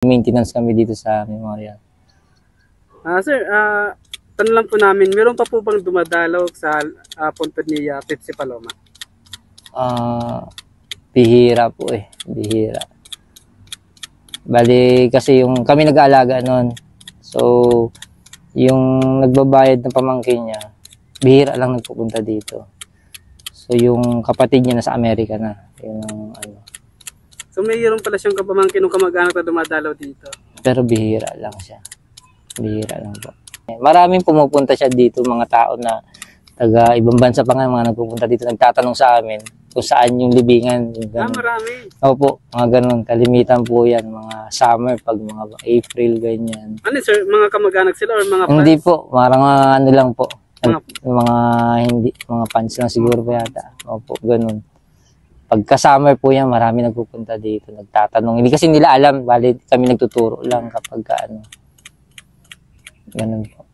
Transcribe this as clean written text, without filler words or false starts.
Maintenance kami dito sa Memorial. Sir, tanong lang po namin, meron pa po bang dumadalaw sa puntod ni Pepsi Paloma? Bihira po eh. Bihira. Bali kasi yung kami nag-aalaga noon. So, yung nagbabayad ng pamangkin niya, bihira lang nagpupunta dito. So, yung kapatid niya nasa Amerika na. Yung ano. So, mayroon pala siyang kapamangkin ng kamag-anak na dumadalaw dito? Pero bihira lang siya. Bihira lang po. Maraming pumupunta siya dito, mga tao na taga ibang bansa pa nga, mga nagpupunta dito, nagtatanong sa amin kung saan yung libingan. Yung marami. Opo, mga ganun. Kalimitan po yan. Mga summer, pag mga April, ganyan. Ano sir, mga kamag-anak sila or mga fans? Hindi po, parang ano lang po. Mga fans lang siguro po yata. Opo, ganun. Pagka summer po yan, marami nagpupunta dito, nagtatanong. Hindi kasi nila alam, bali kami nagtuturo lang kapag ano. Ganun po.